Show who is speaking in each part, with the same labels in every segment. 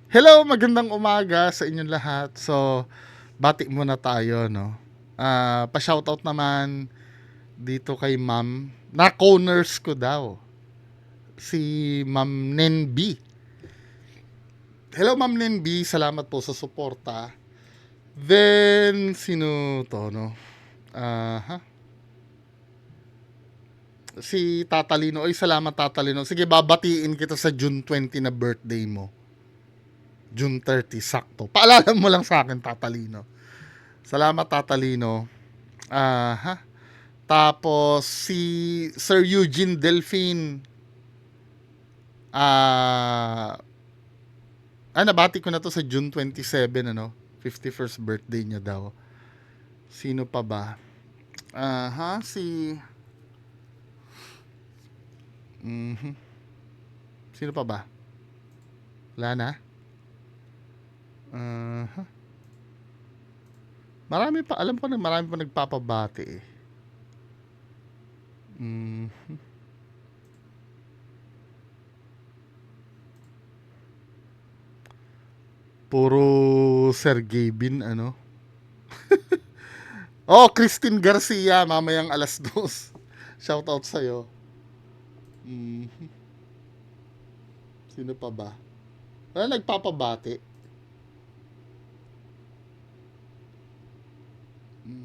Speaker 1: Hello, magandang umaga sa inyong lahat. So, bati muna tayo, no? Pa-shoutout naman dito kay Ma'am. Na co-nurse ko daw. Si Ma'am Nenby. Hello, Ma'am Nenby. Salamat po sa suporta. Then, sino to, no? Ha? Si Tatalino. Ay, salamat Tatalino. Sige, babatiin kita sa June 20 na birthday mo. June 30, sakto. Paalala mo lang sa akin, Tatalino. Salamat, Tatalino. Ha? Tapos si Sir Eugene Delphine. Ah, nabati ko na to sa June 27, ano? 51st birthday niya daw. Sino pa ba? Si mhm. Sino pa ba? Wala na? Uh, Marami pa, alam ko na marami pa nagpapabati eh. Mm, puro Sergey Bin ano? Oh, Christine Garcia, mamayang alas 2. Shoutout sa'yo. Mm, sino pa ba? Wala nagpapabati. Mm,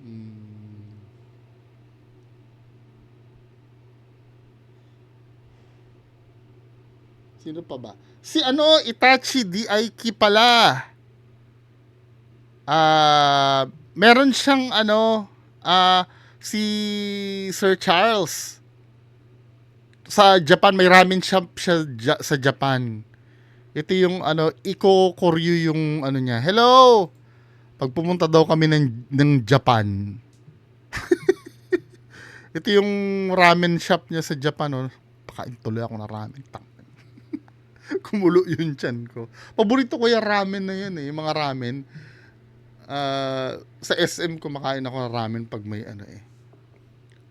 Speaker 1: mm, sino pa ba? Si ano, Itachi Daiki pala. Meron siyang ano, si Sir Charles. Sa Japan, may ramen shop siya sa Japan. Ito yung ano, Iko Koryu yung ano niya. Hello! Pag pumunta daw kami ng Japan, ito yung ramen shop niya sa Japan. Oh. Pakain tuloy ako ng ramen. Kumulo yung chan ko. Paborito ko yung ramen na yun eh. Yung mga ramen. Sa SM kumakain ako ng ramen pag may ano eh.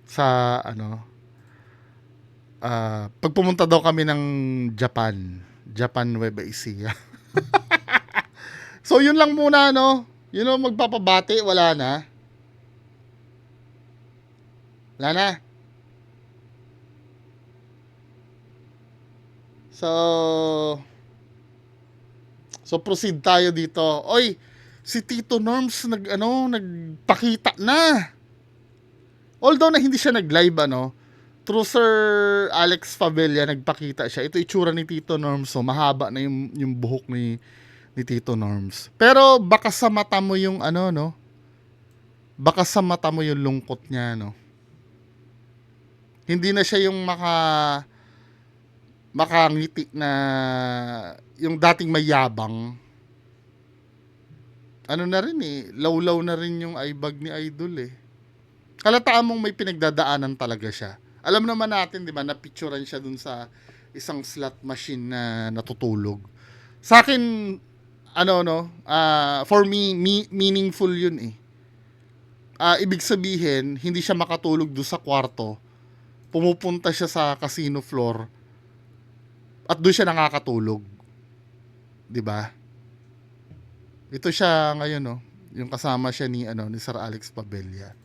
Speaker 1: Sa ano. Pag pumunta daw kami ng Japan. Japan Nueva Ecija. So yun lang muna no. Yun know, magpapabati. Wala na. Wala na. So, proceed tayo dito. Oy, si Tito Norms nagpakita na. Although na hindi siya nag-live ano, through Sir Alex Favela nagpakita siya. Ito itsura ni Tito Norms, so mahaba na yung buhok ni Tito Norms. Pero baka sa mata mo yung ano no, baka sa mata mo yung lungkot niya no. Hindi na siya yung makangiti na yung dating mayabang. Ano na rin eh, lawlaw na rin yung eyebag ni Idol eh. Halataan mong may pinagdadaanan talaga siya. Alam naman natin, di ba, napicturean siya dun sa isang slot machine na natutulog. Sa akin, for me, meaningful yun eh. Ibig sabihin, hindi siya makatulog doon sa kwarto. Pumupunta siya sa casino floor at doon siya nakakatulog. Di ba? Ito siya ngayon, no? Yung kasama siya ni Sir Alex Pabella.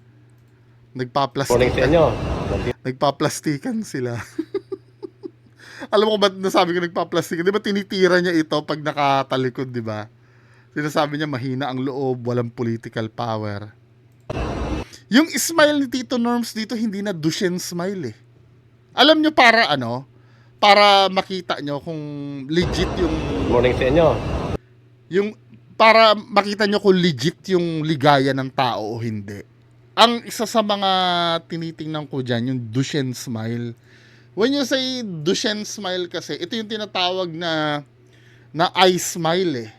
Speaker 2: Morning sa
Speaker 1: Nagpaplastikan.
Speaker 2: inyo.
Speaker 1: Nagpaplastikan sila. Alam mo ba nasabi ko nagpaplastikan? Di ba tinitira niya ito pag nakatalikod, di ba? Sinasabi niya mahina ang loob, walang political power. Yung smile ni Tito Norms dito, hindi na Duchenne smile eh. Alam nyo para ano? Para makita nyo kung legit
Speaker 2: Morning sa inyo.
Speaker 1: yung para makita nyo kung legit yung ligaya ng tao o hindi. Ang isa sa mga tinitingnan ko dyan, yung Duchenne smile. When you say Duchenne smile kasi, ito yung tinatawag na eye smile eh.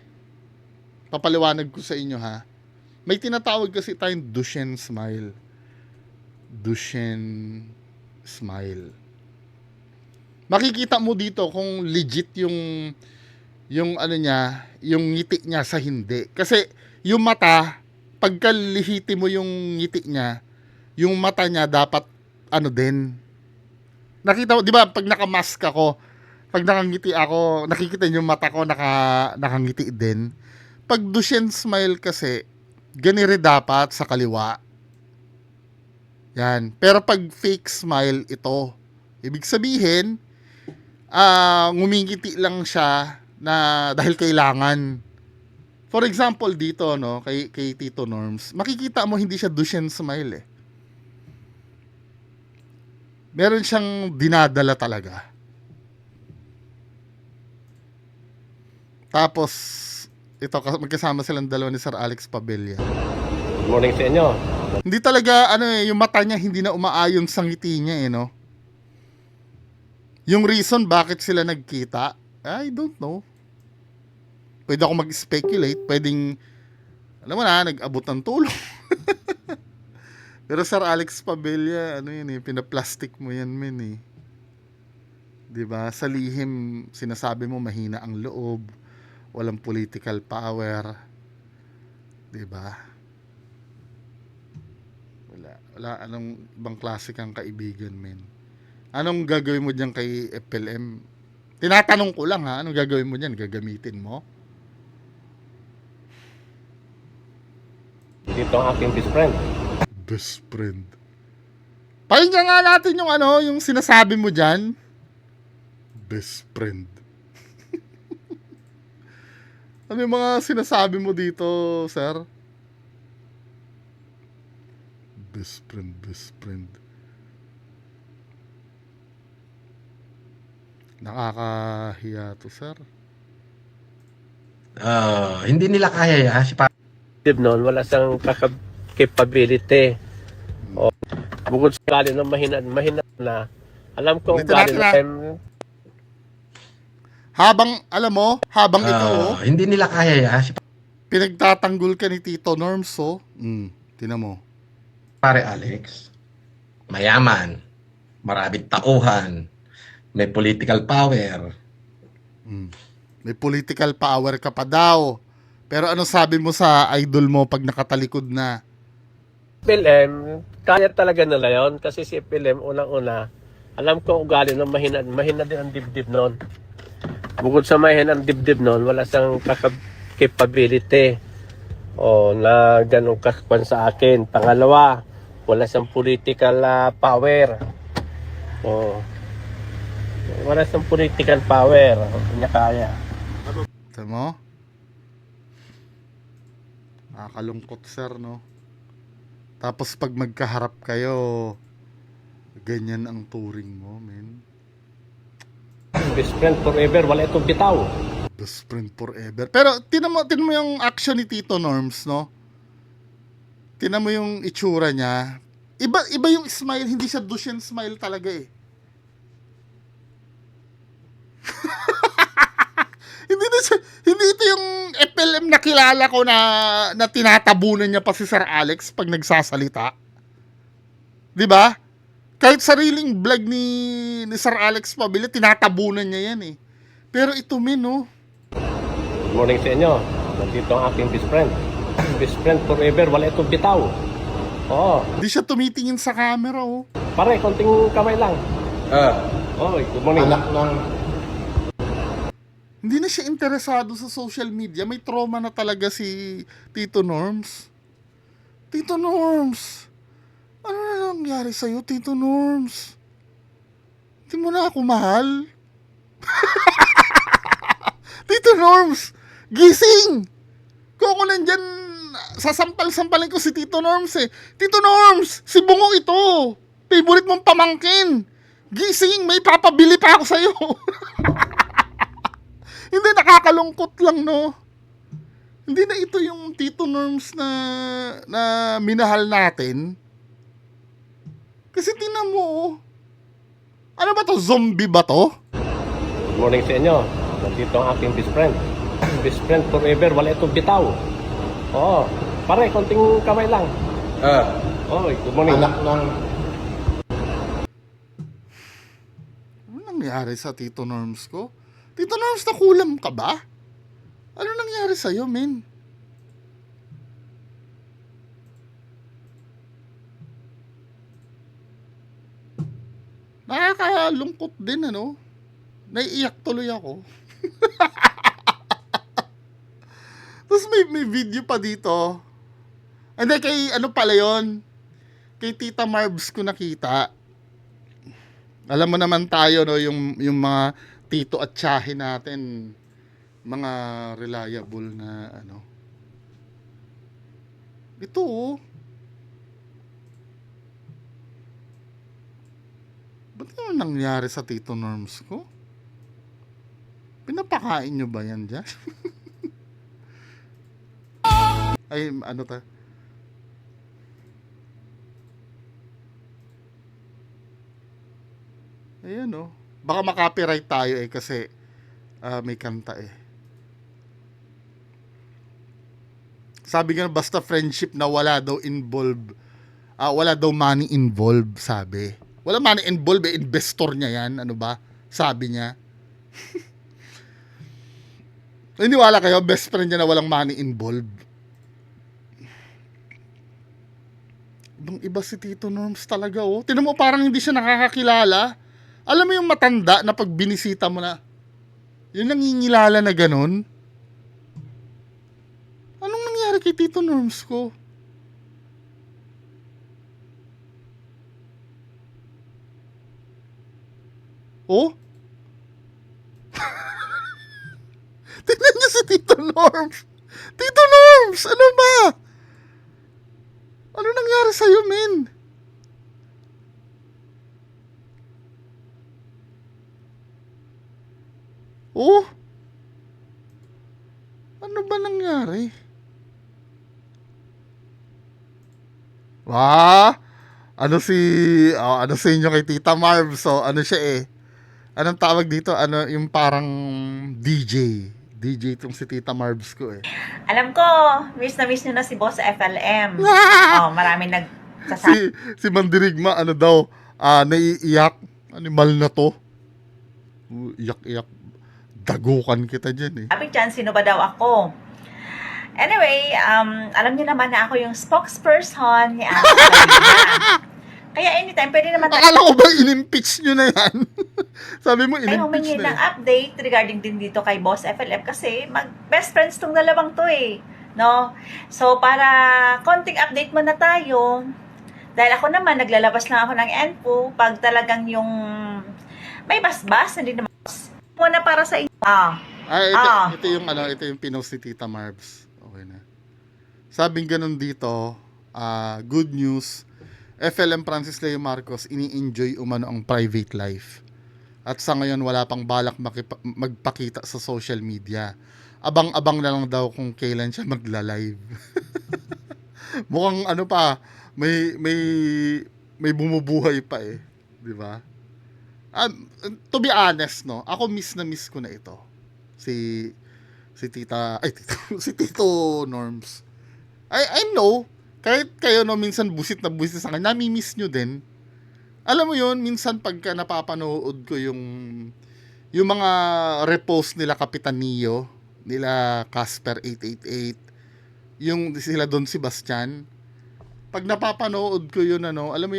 Speaker 1: Papaliwanag ko sa inyo ha. May tinatawag kasi tayong Duchenne smile. Duchenne smile. Makikita mo dito kung legit yung ano niya, yung ngiti niya sa hindi. Kasi yung mata, pagka lihiti mo yung ngiti niya, yung mata niya dapat ano din, Nakita mo, di ba, pag nakamask ako, pag nakangiti ako, nakikita niyo yung mata ko, nakangiti din. Pag Duchenne smile kasi, ganire dapat sa kaliwa. Yan. Pero pag fake smile, ito. Ibig sabihin, ngumingiti lang siya na dahil kailangan. For example, dito, no, kay Tito Norms, makikita mo hindi siya Duchenne smile eh. Meron siyang dinadala talaga. Tapos, ito, magkasama silang dalawa ni Sir Alex Pabella.
Speaker 2: Good morning sa inyo.
Speaker 1: Hindi talaga, yung mata niya hindi na umaayon sa ngiti niya, no? Yung reason bakit sila nagkita, I don't know. Pwede ako mag-speculate, pwedeng, alam mo na, nag-abot ng tulong. Pero Sir Alex Pabella, pinaplastic mo yan, men eh. 'Di ba? Sa lihim, sinasabi mo mahina ang loob, walang political power. 'Di ba? Wala anong ibang klase kang kaibigan, men. Anong gagawin mo diyan kay FLM? Tinatanong ko lang ha, anong gagawin mo diyan? Gagamitin mo?
Speaker 2: Dito ang aking best friend.
Speaker 1: Best friend. Pakinggan nga natin yung yung sinasabi mo diyan. Best friend. Ano yung mga sinasabi mo dito, sir? Best friend, best friend. Nakakahiya to, sir.
Speaker 3: Hindi nila kaya ya si
Speaker 2: Noon, wala siyang capability. O, bukod sa ugali ng mahina na, alam ko
Speaker 1: Dito
Speaker 2: ugali
Speaker 1: natin,
Speaker 2: na
Speaker 1: habang ito,
Speaker 3: hindi nila kaya ya si
Speaker 1: pinagtatanggol ka ni Tito Norms, tinan mo.
Speaker 3: Pare Alex. Mayaman, maraming tauhan, may political power.
Speaker 1: May political power ka pa daw. Pero ano sabi mo sa idol mo pag nakatalikod na?
Speaker 2: FLM, kaya talaga nila yun. Kasi si FLM, unang-una, alam ko ugali ng mahina din ang dibdib noon. Bukod sa mahina ang dibdib noon, wala siyang capability o na ganun kakwan sa akin. Pangalawa, wala siyang political power. O, wala siyang political power. Hindi niya kaya.
Speaker 1: Ito mo? Nakakalungkot, sir, no? Tapos pag magkaharap kayo, ganyan ang turing mo, men.
Speaker 2: Best friend forever, wala itong bitaw.
Speaker 1: Best friend forever. Pero tinan mo yung action ni Tito Norms, no? Tinan mo yung itsura niya. Iba yung smile, hindi siya Duchenne smile talaga eh. Hindi ito yung FLM na kilala ko na tinatabunan niya pa si Sir Alex pag nagsasalita. 'Di ba? Kahit sariling vlog ni Sir Alex Pabella, tinatabunan niya yan eh. Pero ito, men, no?
Speaker 2: Good morning sa inyo. Nandito ang aking best friend. Best friend forever, wala itong bitaw. Oo.
Speaker 1: Di siya tumitingin sa camera, oh.
Speaker 2: Pare, konting kamay lang. Oy, good morning.
Speaker 3: Anak ng
Speaker 1: Hindi na siya interesado sa social media. May trauma na talaga si Tito Norms. Tito Norms, ano na nangyari sa'yo, Tito Norms? Hindi mo na ako mahal? Tito Norms, gising! Kung ako nandyan, sasampal-sampalin ko si Tito Norms eh. Tito Norms, si Bungo ito. Favorite mong pamangkin. Gising, may papabili pa ako sa'yo. Hindi, nakakalungkot lang, no? Hindi na ito yung Tito Norms na minahal natin. Kasi tingnan mo, oh. Ano ba to? Zombie ba to?
Speaker 2: Good morning sa inyo. Nandito ang aking best friend. Best friend forever, wala itong bitaw. Oo. Pare, konting kamay lang. Oy, good morning.
Speaker 3: anak ng
Speaker 1: Ano nangyari sa Tito Norms ko? Tito Norms, nakulam ka ba? Ano nangyari sa'yo, men? Nakaka nakakalungkot din, ano? Naiiyak tuloy ako. Tapos may video pa dito. Hindi, kay ano pala yon, kay Tita Marbs ko nakita. Alam mo naman tayo, no, yung mga tito at tiyahin natin, mga reliable na ano. Ito, oh. Ba't ano nangyari sa Tito Norms ko? Pinapakain nyo ba yan dyan? Ay, ano ta? Ayan, oh. Baka makopyright tayo kasi may kanta eh. Sabi nga basta friendship na wala daw wala daw money involved, sabi. Wala money involved, investor niya yan, ano ba? Sabi niya. Iniwala kayo, best friend niya na walang money involved. Ibang iba si Tito Norms talaga, oh. Tinan mo, parang hindi siya nakakakilala. Alam mo yung matanda na pag binisita mo na, yung nangingilala na ganun? Anong nangyari kay Tito Norms ko? Oh? Tingnan niyo si Tito Norms. Tito Norms, ano ba? Ano nangyari sa'yo, men? Oh? Ano ba nangyari? Wah? Ano sa inyo kay Tita Marv? So, ano siya eh? Anong tawag dito? Ano, yung parang DJ. DJ itong si Tita Marvs ko eh.
Speaker 4: Alam ko, miss nyo na si Boss FLM. Maraming
Speaker 1: Si Mandirigma, ano daw, naiiyak. Animal na to. Iyak-iyak. Dagukan kita dyan eh.
Speaker 4: sabi dyan, sino ba daw ako? Anyway, alam niyo naman na ako yung spokesperson ni Ate Carolina. Kaya anytime, pwede naman tayo
Speaker 1: Akala ko ba in-impeach nyo na yan? Sabi mo
Speaker 4: humingi
Speaker 1: in-impeach
Speaker 4: ng
Speaker 1: na eh.
Speaker 4: update regarding din dito kay Boss FLM kasi best friends tong dalawang to eh. No? So, para konting update muna tayo. Dahil ako naman, naglalabas lang ako ng info pag talagang yung may basbas, hindi naman muna para sa inyo.
Speaker 1: Ito yung pinost ni Tita Marbs. Okay na. Sabing ganun dito, good news, FLM Francis Leo Marcos ini-enjoy umano ang private life. At sa ngayon wala pang balak magpakita sa social media. Abang-abang na lang daw kung kailan siya magla-live. Mukhang ano pa, may bumubuhay pa eh, 'di ba? To be honest, no, ako miss ko na ito. Si Tito Norms. I know, kahit kayo no minsan busit na busit sa kanya, nami-miss nyo din. Alam mo yun, minsan pagka napapanood ko yung mga repost nila Kapitan Neo, nila Casper 888, yung sila Don Sebastian, pag napapanood ko yun, ano, alam mo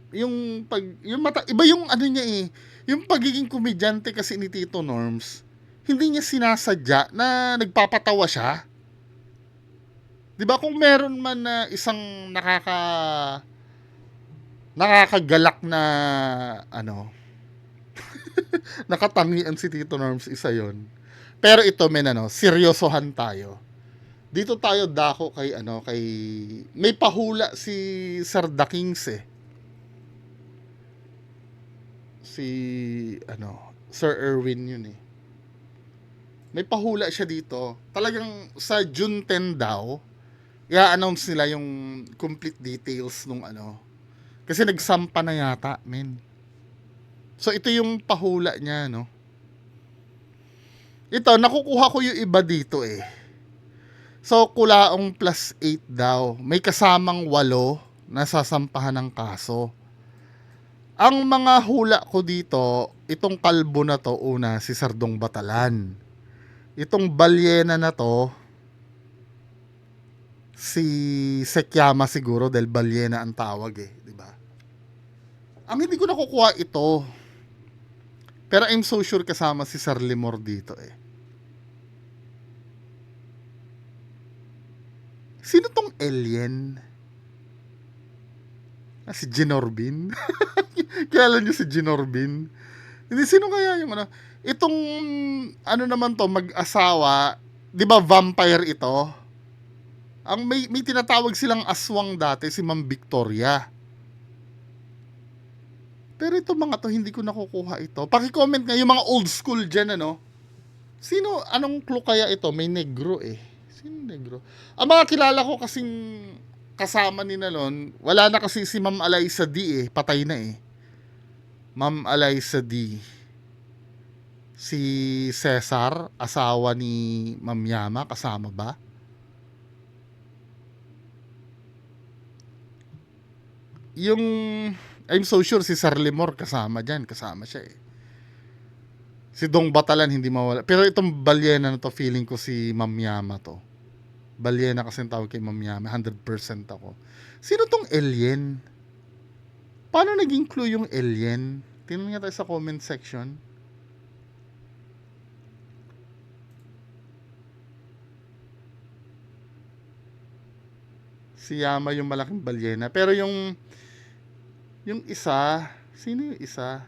Speaker 1: iba yung ano niya eh, yung pagiging komedyante kasi ni Tito Norms, hindi niya sinasadya na nagpapatawa siya. 'Di ba kung meron man na isang nakakagalak na ano, nakatangian si Tito Norms, isa 'yon. Pero ito men, seryosohan tayo. Dito tayo dako kay may pahula si Sir The Kings eh. Si Sir Erwin yun eh. May pahula siya dito. Talagang sa June 10 daw, i-announce nila yung complete details nung kasi nagsampa na yata, men. So ito yung pahula niya, no. Ito, nakukuha ko yung iba dito eh. So kulaong +8 daw. May kasamang 8 na sasampahan ng kaso. Ang mga hula ko dito, itong kalbo na to, una, si Sardong Batalan. Itong balyena na to, si Sekyama siguro, dahil balyena ang tawag eh, di ba? Ang hindi ko nakukuha ito. Pero I'm so sure kasama si Sir Limor dito eh. Sino tong alien? Si Ginorbin? Kilala niyo si Ginorbin? Hindi, sino kaya yung ano? Itong, ano naman to, mag-asawa, di ba vampire ito? Ang may tinatawag silang aswang dati, si Ma'am Victoria. Pero ito mga to, hindi ko nakukuha ito. Paki-comment nga yung mga old school dyan, ano? Sino, anong clue kaya ito? May negro eh. Sino negro? Ang mga kilala ko kasing kasama ni Nalon, wala na kasi si Ma'am Eliza D eh. Patay na eh. Ma'am Eliza D. Si Cesar, asawa ni Ma'am Yama, kasama ba? Yung, I'm so sure si Sir Limor kasama dyan. Kasama siya eh. Si Dong Batalan hindi mawala. Pero itong balyena na to, feeling ko si Ma'am Yama to. Balyena kasi ang tawag kay Ma'am Yama. 100% ako. Sino tong alien? Paano naging clue yung alien? Tingnan nga tayo sa comment section. Si Yama yung malaking balyena. Pero yung isa, sino yung isa?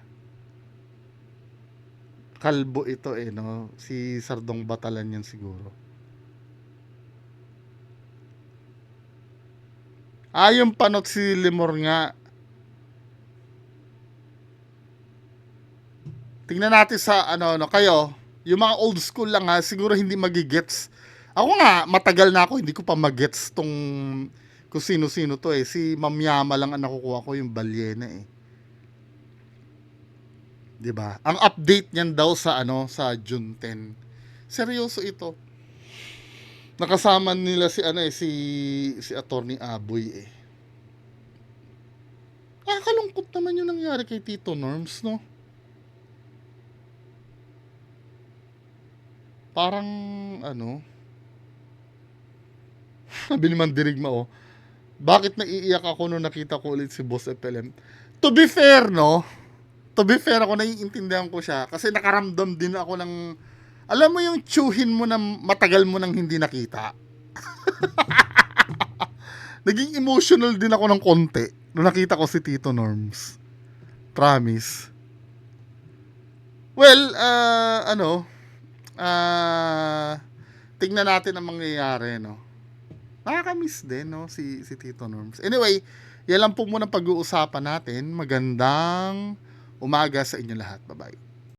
Speaker 1: Kalbo ito eh, no? Si Sardong Batalan yan siguro. Yung panot si Limor nga. Tingnan natin sa ano kayo, yung mga old school lang ha, siguro hindi magigets. Ako nga, matagal na ako, hindi ko pa magets tong kung sino-sino to eh. Si Ma'am Yama lang ang nakukuha ko, yung balyena eh. 'Di ba? Ang update niyan daw sa sa June 10. Seryoso ito. Nakasama nila si si Attorney Aboy eh. Kalungkot naman yung nangyari kay Tito Norms, no? Parang sabi ni Mandirigma bakit naiiyak ako nung nakita ko ulit si Boss FLM? To be fair, no? To be fair, ako naiintindihan ko siya kasi nakaramdam din ako ng, alam mo yung tsuhin mo na matagal mo nang hindi nakita. Naging emotional din ako ng konti nung nakita ko si Tito Norms. Promise. Well, tingnan natin ang mangyayari, no? Nakakamiss din, no? Si Tito Norms. Anyway, yan lang po muna pag-uusapan natin. Magandang umaga sa inyo lahat. Bye-bye.